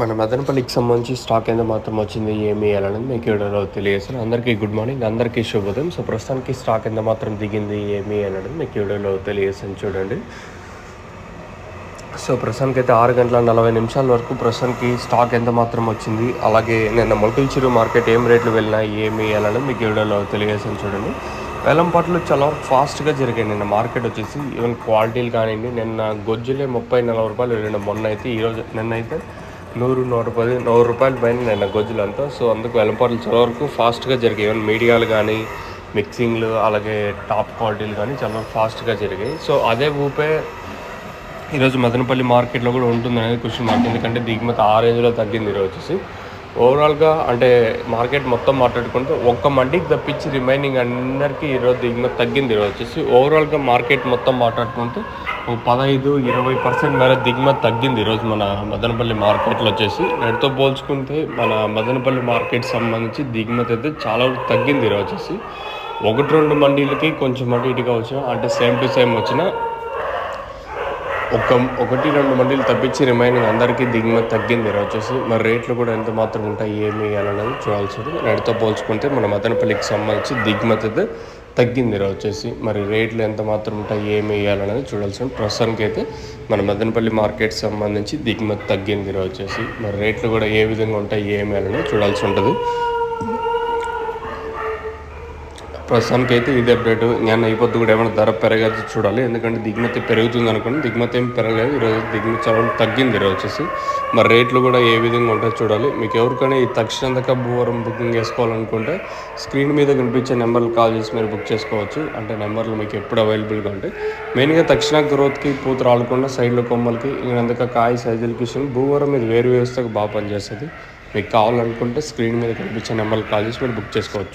మన మదనపల్లికి సంబంధించి స్టాక్ ఎంత మాత్రం వచ్చింది, ఏమి అనేది మీకు వీడియోలో తెలియజేస్తాను. అందరికీ గుడ్ మార్నింగ్, అందరికీ శుభోదయం. సో ప్రస్తుతానికి స్టాక్ ఎంత మాత్రం దిగింది, ఏమి అనేది మీకు వీడియోలో తెలియజేస్తాను చూడండి. సో ప్రస్తుతానికి అయితే 6 గంటల 40 నిమిషాల వరకు ప్రస్తుతానికి స్టాక్ ఎంత మాత్రం వచ్చింది, అలాగే నిన్న మొలకల చిరు మార్కెట్ ఏం రేట్లు వెళ్ళినాయి, ఏమి అనేది మీకు వీడియోలో తెలియజేస్తాను చూడండి. వేలంపాట్లు చాలా ఫాస్ట్గా జరిగాయి నిన్న మార్కెట్ వచ్చేసి. ఈవెన్ క్వాలిటీలు కానివ్వండి, నిన్న గొజ్జులే 30-40 రూపాయలు వెళ్ళిన, మొన్న అయితే ఈరోజు నిన్నైతే 100-110 రూపాయల పైన నిన్న గొజ్జులు అంతా. సో అందుకు వేలంపాట్లు చాలా వరకు ఫాస్ట్గా జరిగాయి. ఈవెన్ మీడియాలు కానీ, మిక్సింగ్లు, అలాగే టాప్ క్వాలిటీలు కానీ చాలా ఫాస్ట్గా జరిగాయి. సో అదే ఊపే ఈరోజు మదనపల్లి మార్కెట్లో కూడా ఉంటుంది అనేది క్వశ్చన్ మార్క్. ఎందుకంటే దిగుమతి ఆ రేంజ్లో తగ్గింది ఈరోజు వచ్చేసి. ఓవరాల్గా అంటే మార్కెట్ మొత్తం మాట్లాడుకుంటే ఒక్క మండికి తప్పించి రిమైనింగ్ అందరికీ ఈరోజు దిగుమతి తగ్గింది ఈరోజు వచ్చేసి. ఓవరాల్గా మార్కెట్ మొత్తం మాట్లాడుకుంటే 15-20% మేర దిగుమతి తగ్గింది ఈరోజు మన మదనపల్లి మార్కెట్లో వచ్చేసి. నేటితో పోల్చుకుంటే మన మదనపల్లి మార్కెట్ సంబంధించి దిగుమతి అయితే చాలా తగ్గింది ఈరోజు వచ్చేసి. 1-2 మండీలకి కొంచెం అటు ఇటుగా వచ్చిన, అంటే సేమ్ టు సేమ్ వచ్చిన 1-2 మండీలు తప్పించి రిమైనింగ్ అందరికీ దిగుమతి తగ్గింది ఈరోజు వచ్చేసి. మరి రేట్లు కూడా ఎంత మాత్రం ఉంటాయి, ఏమి వేయాలనేది చూడాల్సింది. నేటితో పోల్చుకుంటే మన మదనపల్లికి సంబంధించి దిగుమతి అయితే తగ్గింది ఈరోజు వచ్చేసి. మరి రేట్లు ఎంత మాత్రం ఉంటాయి, ఏమి వేయాలనేది చూడాల్సింది. ప్రస్తుతానికి అయితే మన మదనపల్లి మార్కెట్ సంబంధించి దిగుమతి తగ్గింది ఈరోజు వచ్చేసి. మరి రేట్లు కూడా ఏ విధంగా ఉంటాయి, ఏమి వేయాలనేది చూడాల్సి ఉంటుంది. ప్రస్తుతానికి అయితే ఇది అప్డేట్. నేను అయిపోద్దు కూడా ఏమైనా ధర పెరగదు చూడాలి. ఎందుకంటే దిగుమతి పెరుగుతుంది అనుకోండి, దిగుమతి ఏం పెరగలేదు ఈరోజు, దిగుమతి చాలా తగ్గింది ఈరోజు వచ్చేసి. మరి రేట్లు కూడా ఏ విధంగా ఉంటాయో చూడాలి. మీకు ఎవరికైనా ఈ తక్షణంగా భూవరం బుకింగ్ చేసుకోవాలనుకుంటే స్క్రీన్ మీద కనిపించే నెంబర్లు కాల్ చేసి మీరు బుక్ చేసుకోవచ్చు. అంటే నెంబర్లు మీకు ఎప్పుడు అవైలబుల్గా ఉంటాయి. మెయిన్గా తక్షణ గ్రోత్కి, పూత రాలకుండా సైడ్లో కొమ్మలకి, ఇంకా కాయ సైజులకి భూవరం ఇది వేరు వ్యవస్థకు బాగా పనిచేస్తుంది. మీకు కావాలనుకుంటే స్క్రీన్ మీద కనిపించే నెంబర్లు కాల్ చేసి మీరు బుక్ చేసుకోవచ్చు.